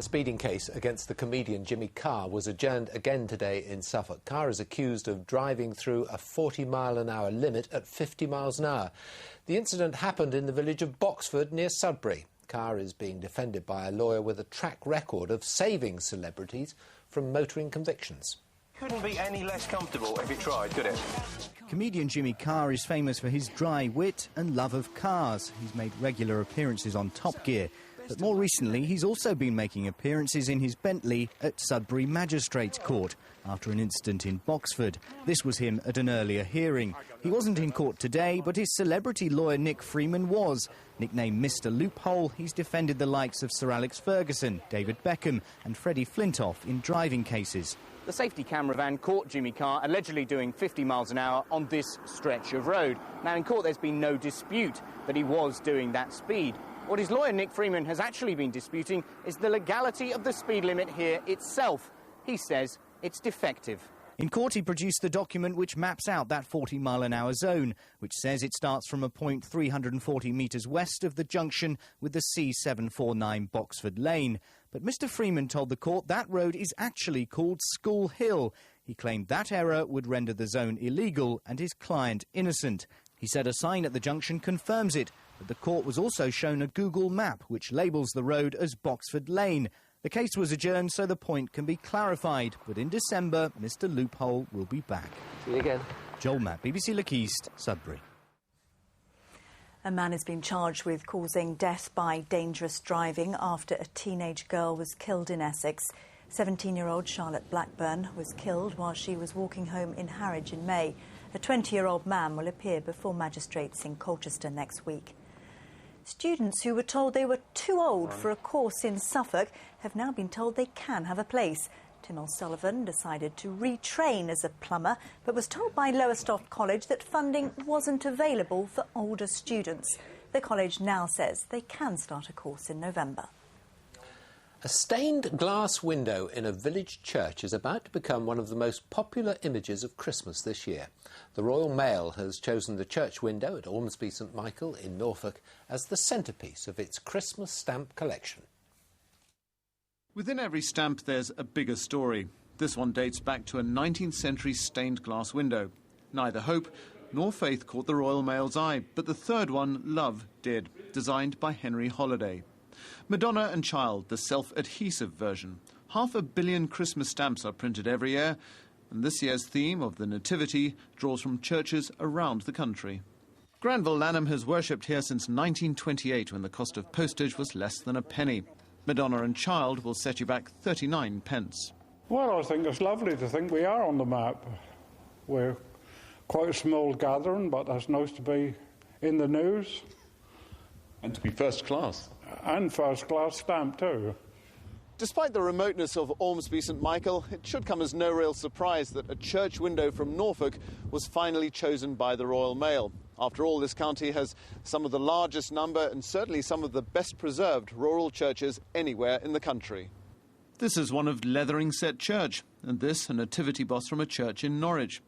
A speeding case against the comedian Jimmy Carr was adjourned again today in Suffolk. Carr is accused of driving through a 40-mile-an-hour limit at 50 miles an hour. The incident happened in the village of Boxford near Sudbury. Carr is being defended by a lawyer with a track record of saving celebrities from motoring convictions. Couldn't be any less comfortable if it tried, could it? Comedian Jimmy Carr is famous for his dry wit and love of cars. He's made regular appearances on Top Gear. But more recently, he's also been making appearances in his Bentley at Sudbury Magistrates Court after an incident in Boxford. This was him at an earlier hearing. He wasn't in court today, but his celebrity lawyer Nick Freeman was. Nicknamed Mr. Loophole, he's defended the likes of Sir Alex Ferguson, David Beckham and Freddie Flintoff in driving cases. The safety camera van caught Jimmy Carr allegedly doing 50 miles an hour on this stretch of road. Now, in court, there's been no dispute that he was doing that speed. What his lawyer, Nick Freeman, has actually been disputing is the legality of the speed limit here itself. He says it's defective. In court, he produced the document which maps out that 40-mile-an-hour zone, which says it starts from a point 340 metres west of the junction with the C749 Boxford Lane. But Mr. Freeman told the court that road is actually called School Hill. He claimed that error would render the zone illegal and his client innocent. He said a sign at the junction confirms it, but the court was also shown a Google map which labels the road as Boxford Lane. The case was adjourned so the point can be clarified, but in December, Mr. Loophole will be back. See you again. Joel Matt, BBC Look East, Sudbury. A man has been charged with causing death by dangerous driving after a teenage girl was killed in Essex. 17-year-old Charlotte Blackburn was killed while she was walking home in Harwich in May. A 20-year-old man will appear before magistrates in Colchester next week. Students who were told they were too old for a course in Suffolk have now been told they can have a place. Tim O'Sullivan decided to retrain as a plumber, but was told by Lowestoft College that funding wasn't available for older students. The college now says they can start a course in November. A stained glass window in a village church is about to become one of the most popular images of Christmas this year. The Royal Mail has chosen the church window at Ormsby St Michael in Norfolk as the centrepiece of its Christmas stamp collection. Within every stamp there's a bigger story. This one dates back to a 19th century stained glass window. Neither hope nor faith caught the Royal Mail's eye, but the third one, love, did, designed by Henry Holiday. Madonna and Child, the self-adhesive version. 500 million Christmas stamps are printed every year, and this year's theme of the Nativity draws from churches around the country. Granville Lanham has worshipped here since 1928, when the cost of postage was less than a penny. Madonna and Child will set you back 39 pence. Well, I think it's lovely to think we are on the map. We're quite a small gathering, but it's nice to be in the news. And to be first class. And first class stamp too. Despite the remoteness of Ormsby St Michael, it should come as no real surprise that a church window from Norfolk was finally chosen by the Royal Mail. After all, this county has some of the largest number and certainly some of the best preserved rural churches anywhere in the country. This is one of Leatheringset Church, and this a nativity boss from a church in Norwich.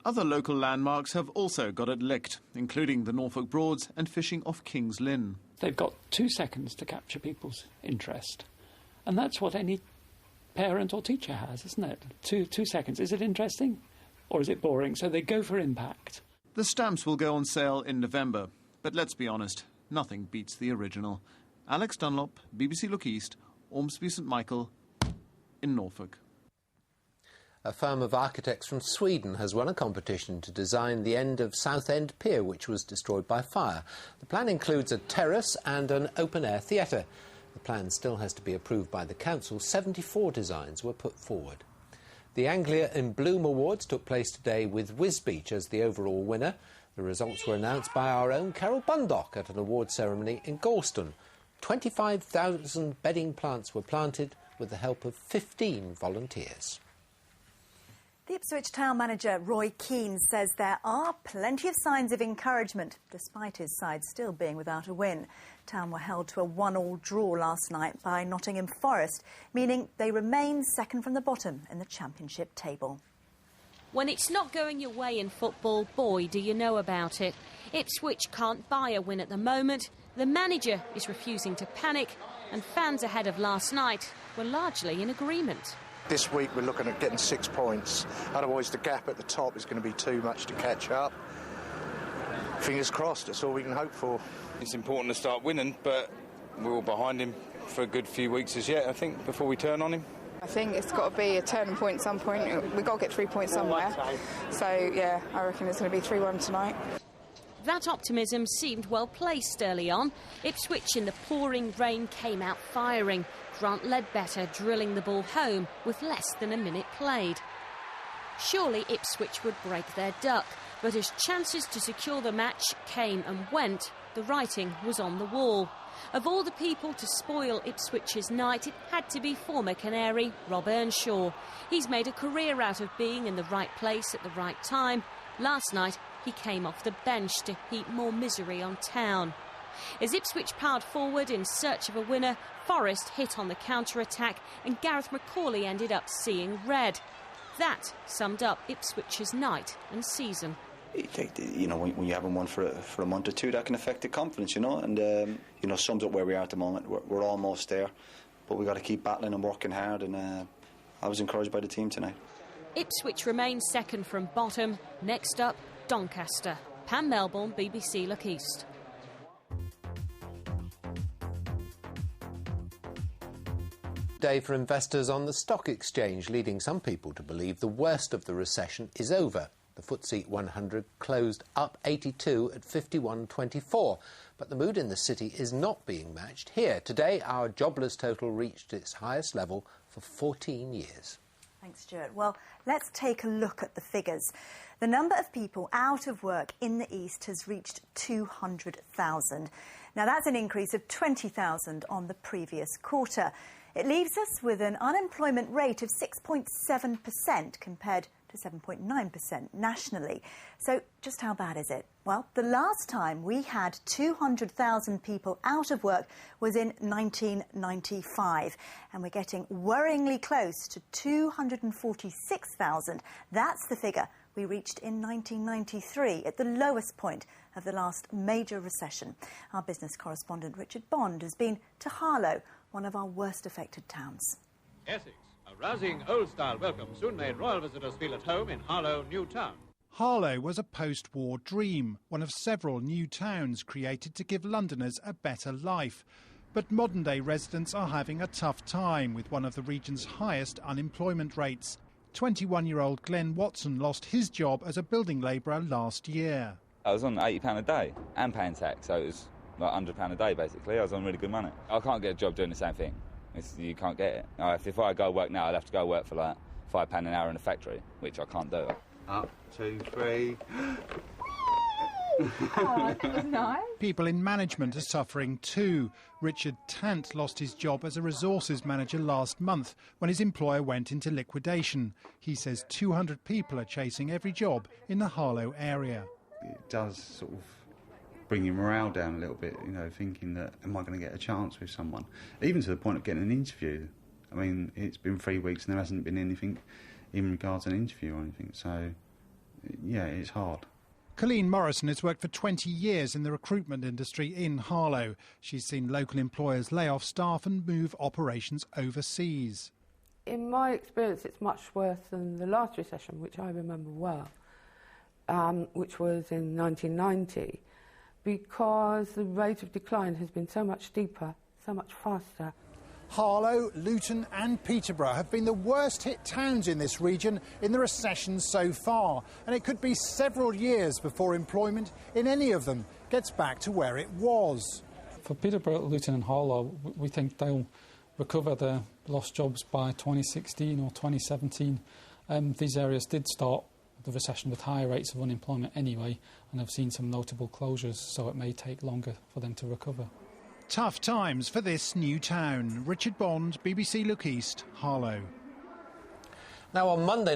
Other local landmarks have also got it licked, including the Norfolk Broads and fishing off King's Lynn. They've got 2 seconds to capture people's interest. And that's what any parent or teacher has, isn't it? Two seconds. Is it interesting or is it boring? So they go for impact. The stamps will go on sale in November. But let's be honest, nothing beats the original. Alex Dunlop, BBC Look East, Ormsby St Michael in Norfolk. A firm of architects from Sweden has won a competition to design the end of Southend pier, which was destroyed by fire. The plan includes a terrace and an open-air theatre. The plan still has to be approved by the council. 74 designs were put forward. The Anglia in Bloom Awards took place today with Wisbech as the overall winner. The results were announced by our own Carol Bundock at an award ceremony in Gorleston. 25,000 bedding plants were planted with the help of 15 volunteers. The Ipswich town manager Roy Keane says there are plenty of signs of encouragement, despite his side still being without a win. Town were held to a 1-1 draw last night by Nottingham Forest, meaning they remain second from the bottom in the championship table. When it's not going your way in football, boy, do you know about it. Ipswich can't buy a win at the moment. The manager is refusing to panic, and fans ahead of last night were largely in agreement. This week we're looking at getting 6 points, otherwise the gap at the top is going to be too much to catch up. Fingers crossed, that's all we can hope for. It's important to start winning, but we're all behind him for a good few weeks as yet, I think, before we turn on him. I think it's got to be a turning point at some point. We've got to get 3 points somewhere. So, yeah, I reckon it's going to be 3-1 tonight. That optimism seemed well placed early on. Ipswich in the pouring rain came out firing. Grant Ledbetter drilling the ball home with less than a minute played. Surely Ipswich would break their duck, but as chances to secure the match came and went, the writing was on the wall. Of all the people to spoil Ipswich's night, it had to be former Canary Rob Earnshaw. He's made a career out of being in the right place at the right time. Last night, he came off the bench to heap more misery on town. As Ipswich powered forward in search of a winner, Forrest hit on the counter-attack and Gareth McCauley ended up seeing red. That summed up Ipswich's night and season. You know, when you haven't won for a month or two, that can affect the confidence, you know, and, you know, sums up where we are at the moment. We're almost there, but we've got to keep battling and working hard, and I was encouraged by the team tonight. Ipswich remains second from bottom. Next up, Doncaster. Pam Melbourne, BBC Look East. Day for investors on the stock exchange, leading some people to believe the worst of the recession is over. The FTSE 100 closed up 82 at 51.24, but the mood in the city is not being matched here. Today, our jobless total reached its highest level for 14 years. Thanks, Stuart. Well, let's take a look at the figures. The number of people out of work in the East has reached 200,000. Now, that's an increase of 20,000 on the previous quarter. It leaves us with an unemployment rate of 6.7% compared to 7.9% nationally. So just how bad is it? Well, the last time we had 200,000 people out of work was in 1995, and we're getting worryingly close to 246,000. That's the figure we reached in 1993, at the lowest point of the last major recession. Our business correspondent Richard Bond has been to Harlow, one of our worst affected towns. Essex, a rousing old-style welcome soon made royal visitors feel at home in Harlow New Town. Harlow was a post-war dream, one of several new towns created to give Londoners a better life. But modern-day residents are having a tough time with one of the region's highest unemployment rates. 21-year-old Glenn Watson lost his job as a building labourer last year. I was on £80 a day and paying tax, so it was like £100 a day basically. I was on really good money. I can't get a job doing the same thing. You can't get it. If I go work now, I'd have to go work for like £5 an hour in a factory, which I can't do. Up, 2, 3. Oh, that was nice. People in management are suffering too. Richard Tant lost his job as a resources manager last month when his employer went into liquidation. He says 200 people are chasing every job in the Harlow area. It does sort of bring your morale down a little bit, you know, thinking that, am I going to get a chance with someone? Even to the point of getting an interview. I mean, it's been 3 weeks and there hasn't been anything in regards to an interview or anything, so, yeah, it's hard. Colleen Morrison has worked for 20 years in the recruitment industry in Harlow. She's seen local employers lay off staff and move operations overseas. In my experience, it's much worse than the last recession, which I remember well, which was in 1990, because the rate of decline has been so much steeper, so much faster. Harlow, Luton and Peterborough have been the worst-hit towns in this region in the recession so far, and it could be several years before employment in any of them gets back to where it was. For Peterborough, Luton and Harlow, we think they'll recover their lost jobs by 2016 or 2017. These areas did start the recession with higher rates of unemployment anyway, and have seen some notable closures, so it may take longer for them to recover. Tough times for this new town. Richard Bond, BBC Look East, Harlow. Now on Monday